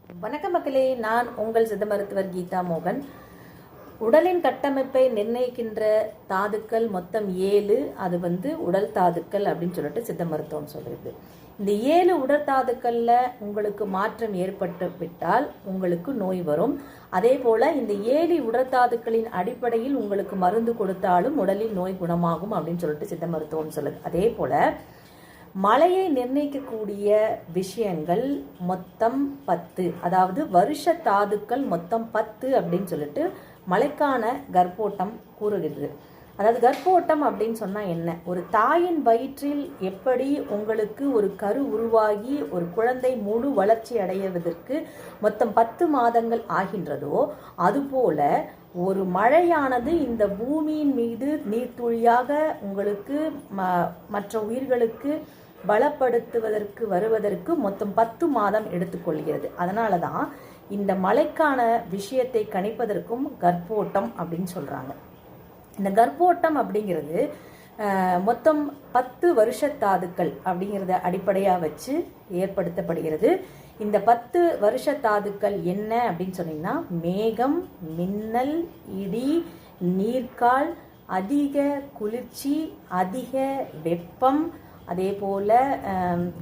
வணக்கம் மக்களே, நான் உங்கள் சித்த மருத்துவர் கீதா மோகன். உடலின் கட்டமைப்பை நிர்ணயிக்கின்ற தாதுக்கள் மொத்தம் 7. அது உடல் தாதுக்கள் அப்படின்னு சொல்லிட்டு சித்த மருத்துவம் சொல்லுது. இந்த 7 உடல் தாதுக்கள்ல உங்களுக்கு மாற்றம் ஏற்பட்டு விட்டால் உங்களுக்கு நோய் வரும். அதே போல இந்த 7 உடல் தாதுக்களின் அடிப்படையில் உங்களுக்கு மருந்து கொடுத்தாலும் உடலில் நோய் குணமாகும் அப்படின்னு சொல்லிட்டு சித்த மருத்துவம் சொல்லுது. அதே போல மழையை நிர்ணயிக்கக்கூடிய விஷயங்கள் மொத்தம் 10. அதாவது வருஷ தாதுக்கள் மொத்தம் 10 அப்படின்னு சொல்லிட்டு மழைக்கான கர்ப்போட்டம் கூறுகிறது. அதாவது கர்ப்போட்டம் அப்படின்னு சொன்னா என்ன? ஒரு தாயின் வயிற்றில் எப்படி உங்களுக்கு ஒரு கரு உருவாகி ஒரு குழந்தை முழு வளர்ச்சி அடைவதற்கு மொத்தம் 10 மாதங்கள் ஆகின்றதோ அதுபோல ஒரு மழையானது இந்த பூமியின் மீது நீர்த்துளியாக உங்களுக்கு மற்ற உயிர்களுக்கு பலப்படுத்துவதற்கு வருவதற்கு மொத்தம் 10 மாதம் எடுத்துக்கொள்கிறது. அதனால தான் இந்த மழைக்கான விஷயத்தை கணிப்பதற்கும் கர்ப்போட்டம் அப்படின்னு சொல்றாங்க. இந்த கர்ப்போட்டம் அப்படிங்கிறது மொத்தம் 10 வருஷ தாதுக்கள் அப்படிங்கிறத அடிப்படையாக வச்சு ஏற்படுத்தப்படுகிறது. இந்த 10 வருஷ தாதுக்கள் என்ன அப்படின்னு சொன்னீங்கன்னா, மேகம், மின்னல், இடி, நீர்க்கால், அதிக குளிர்ச்சி, அதிக வெப்பம், அதே போல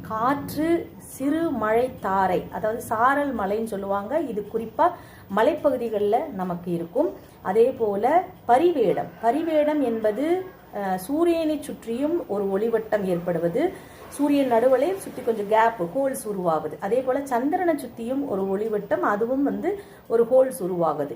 காற்று, சிறு மழை தாரை, அதாவது சாரல் மலைன்னு சொல்லுவாங்க. இது குறிப்பாக மலைப்பகுதிகளில் நமக்கு இருக்கும். அதே போல பரிவேடம். பரிவேடம் என்பது சூரியனை சுற்றியும் ஒரு ஒளிவட்டம் ஏற்படுவது, சூரியன் நடுவலை சுற்றி கொஞ்சம் கேப் ஹோல்ஸ் உருவாகுது. அதே போல சந்திரனை சுற்றியும் ஒரு ஒளிவட்டம், அதுவும் ஒரு ஹோல்ஸ் உருவாகுது.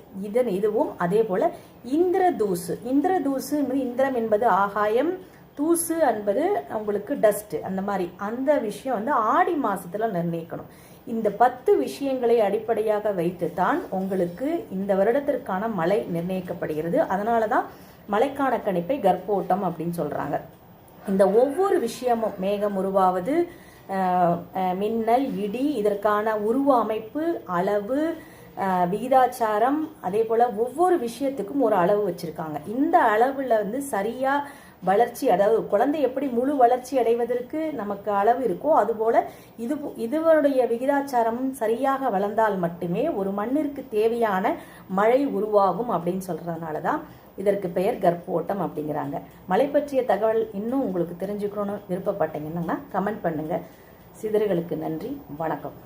இதுவும் அதே போல இந்திரதூசு. இந்திரதூசு, இந்திரம் என்பது ஆகாயம், தூசு என்பது உங்களுக்கு டஸ்ட். அந்த மாதிரி அந்த விஷயம் ஆடி மாசத்துல நிர்ணயிக்கணும். இந்த 10 விஷயங்களை அடிப்படையாக வைத்து தான் உங்களுக்கு இந்த வருடத்திற்கான மழை நிர்ணயிக்கப்படுகிறது. அதனாலதான் மழைக்கான கணிப்பை கர்ப்போட்டம் அப்படின்னு சொல்றாங்க. இந்த ஒவ்வொரு விஷயமும் மேகம் உருவாவது, மின்னல், இடி, இதற்கான உருவ அமைப்பு, அளவு, விகிதாச்சாரம், அதே போல ஒவ்வொரு விஷயத்துக்கும் ஒரு அளவு வச்சிருக்காங்க. இந்த அளவுல சரியா வளர்ச்சி, அதாவது குழந்தை எப்படி முழு வளர்ச்சி அடைவதற்கு நமக்கு அளவு இருக்கோ அதுபோல இதுவருடைய விகிதாச்சாரமும் சரியாக வளர்ந்தால் மட்டுமே ஒரு மண்ணிற்கு தேவையான மழை உருவாகும் அப்படின்னு சொல்றதுனால தான் இதற்கு பெயர் கர்ப்போட்டம் அப்படிங்கிறாங்க. மழை பற்றிய தகவல் இன்னும் உங்களுக்கு தெரிஞ்சுக்கணும்னு விருப்பப்பட்டீங்கன்னா கமெண்ட் பண்ணுங்க. சிதறுகளுக்கு நன்றி. வணக்கம்.